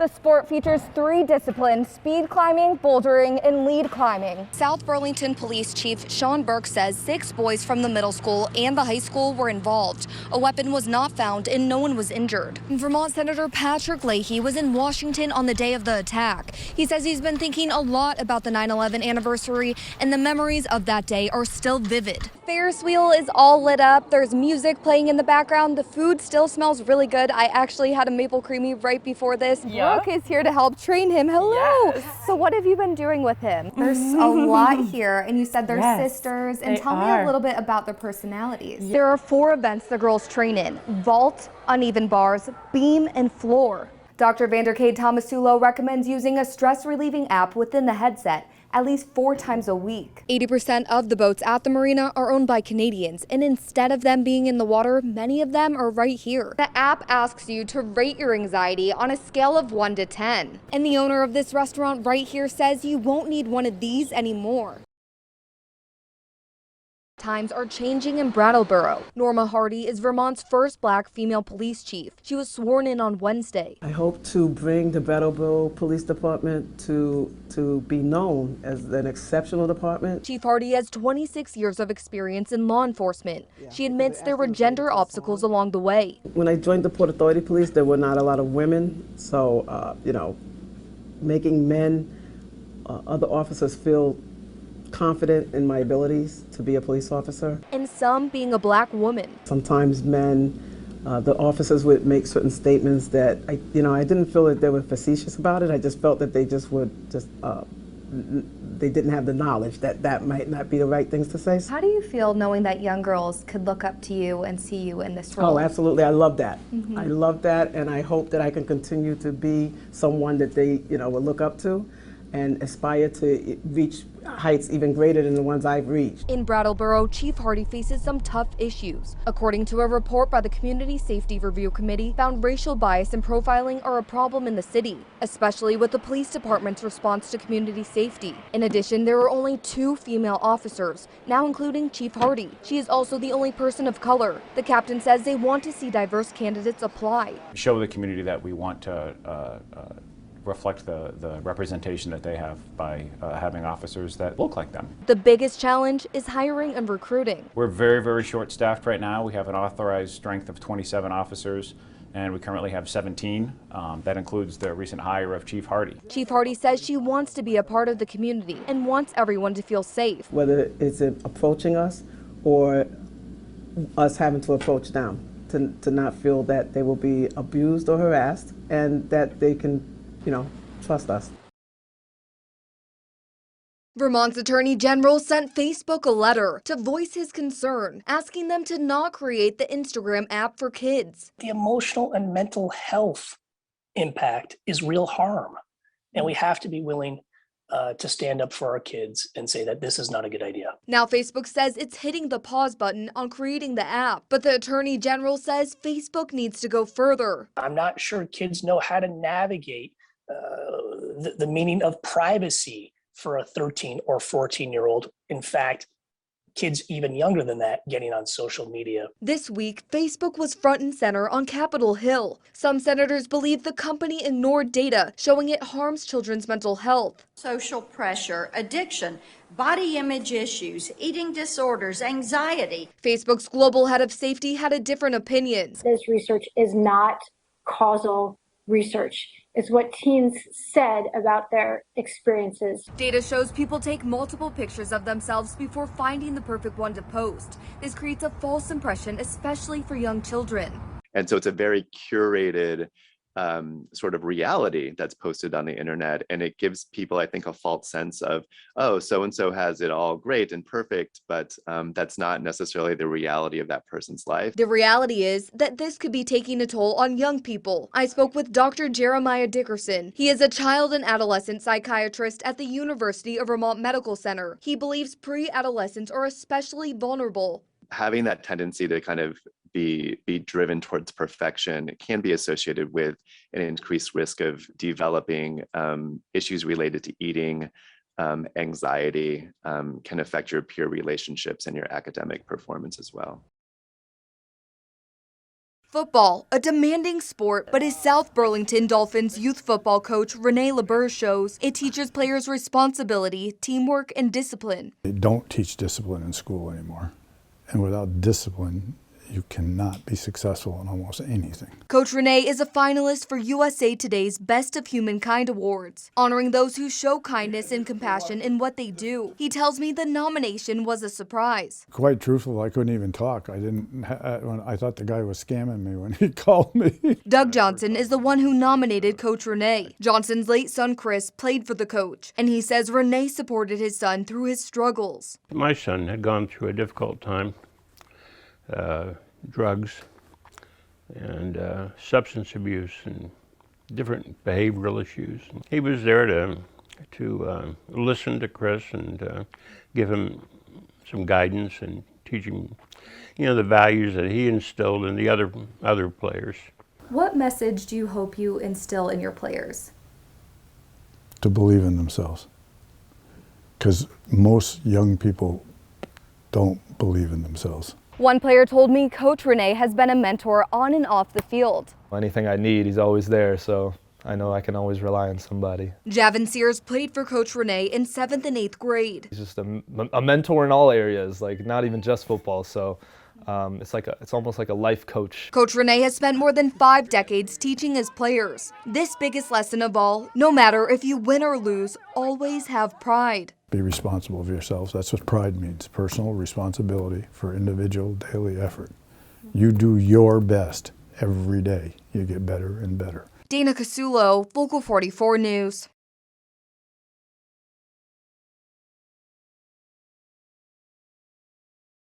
The sport features 3 disciplines: speed climbing, bouldering, and lead climbing. South Burlington Police Chief Sean Burke says 6 boys from the middle school and the high school were involved. A weapon was not found and no one was injured. Vermont Senator Patrick Leahy was in Washington on the day of the attack. He says he's been thinking a lot about the 9/11 anniversary, and the memories of that day are still vivid. Ferris wheel is all lit up. There's music playing in the background. The food still smells really good. I actually had a maple creamy right before this. Yeah. Brooke is here to help train him. Hello. Yes. So what have you been doing with him? There's a lot here, and you said they're Yes, sisters. And they tell me are. a little bit about their personalities. There are 4 events the girls train in: vault, uneven bars, beam, and floor. Dr. Vanderkade Casullo recommends using a stress-relieving app within the headset at least 4 times a week. 80% of the boats at the marina are owned by Canadians, and instead of them being in the water, many of them are right here. The app asks you to rate your anxiety on a scale of 1 to 10. And the owner of this restaurant right here says you won't need one of these anymore. Times are changing in Brattleboro. Norma Hardy is Vermont's first Black female police chief. She was sworn in on Wednesday. I hope to bring the Brattleboro Police Department to be known as an exceptional department. Chief Hardy has 26 years of experience in law enforcement. She admits there were gender obstacles along the way. When I joined the Port Authority Police, there were not a lot of women, so making men, other officers feel confident in my abilities to be a police officer. And some being a Black woman. Sometimes men, the officers would make certain statements that I didn't feel that they were facetious about it. I just felt that they just they didn't have the knowledge that might not be the right things to say. How do you feel knowing that young girls could look up to you and see you in this role? Oh, absolutely. I love that. I love that, and I hope that I can continue to be someone that they, will look up to and aspire to reach heights even greater than the ones I've reached. In Brattleboro, Chief Hardy faces some tough issues. According to a report by the Community Safety Review Committee, found racial bias and profiling are a problem in the city, especially with the police department's response to community safety. In addition, there are only 2 female officers, now including Chief Hardy. She is also the only person of color. The captain says they want to see diverse candidates apply. Show the community that we want to reflect the representation that they have by having officers that look like them. The biggest challenge is hiring and recruiting. We're very, very short-staffed right now. We have an authorized strength of 27 officers, and we currently have 17. That includes the recent hire of Chief Hardy. Chief Hardy says she wants to be a part of the community and wants everyone to feel safe. Whether it's approaching us or us having to approach them, to not feel that they will be abused or harassed, and that they can trust us. Vermont's Attorney General sent Facebook a letter to voice his concern, asking them to not create the Instagram app for kids. The emotional and mental health impact is real harm, and we have to be willing to stand up for our kids and say that this is not a good idea. Now Facebook says it's hitting the pause button on creating the app, but the Attorney General says Facebook needs to go further. I'm not sure kids know how to navigate the meaning of privacy for a 13 or 14-year-old. In fact, kids even younger than that getting on social media. This week, Facebook was front and center on Capitol Hill. Some senators believe the company ignored data showing it harms children's mental health. Social pressure, addiction, body image issues, eating disorders, anxiety. Facebook's global head of safety had a different opinion. This research is not causal research. It's what teens said about their experiences. Data shows people take multiple pictures of themselves before finding the perfect one to post. This creates a false impression, especially for young children. And so it's a very curated sort of reality that's posted on the internet, and it gives people, I think, a false sense of, oh, so-and-so has it all great and perfect, but that's not necessarily the reality of that person's life. The reality is that this could be taking a toll on young people. I spoke with Dr. Jeremiah Dickerson. He is a child and adolescent psychiatrist at the University of Vermont Medical Center. He believes pre-adolescents are especially vulnerable. Having that tendency to kind of be driven towards perfection can be associated with an increased risk of developing issues related to eating, anxiety, can affect your peer relationships and your academic performance as well. Football, a demanding sport, but as South Burlington Dolphins youth football coach Renee LeBur shows, it teaches players responsibility, teamwork, and discipline. They don't teach discipline in school anymore. And without discipline, you cannot be successful in almost anything. Coach Renee is a finalist for USA Today's Best of Humankind Awards, honoring those who show kindness and compassion in what they do. He tells me the nomination was a surprise. Quite truthful, I couldn't even talk. I thought the guy was scamming me when he called me. Doug Johnson is the one who nominated Coach Renee. Johnson's late son Chris played for the coach, and he says Renee supported his son through his struggles. My son had gone through a difficult time. Drugs and substance abuse and different behavioral issues. He was there to listen to Chris and give him some guidance and teach him, the values that he instilled in the other players. What message do you hope you instill in your players? To believe in themselves. Because most young people don't believe in themselves. One player told me Coach Renee has been a mentor on and off the field. Anything I need, he's always there, so I know I can always rely on somebody. Javin Sears played for Coach Renee in 7th and 8th grade. He's just a mentor in all areas, like not even just football, so it's almost like a life coach. Coach Renee has spent more than 5 decades teaching his players. This biggest lesson of all, no matter if you win or lose, always have pride. Be responsible of yourselves. That's what pride means, personal responsibility for individual daily effort. You do your best every day. You get better and better. Dana Casullo, Local 44 News.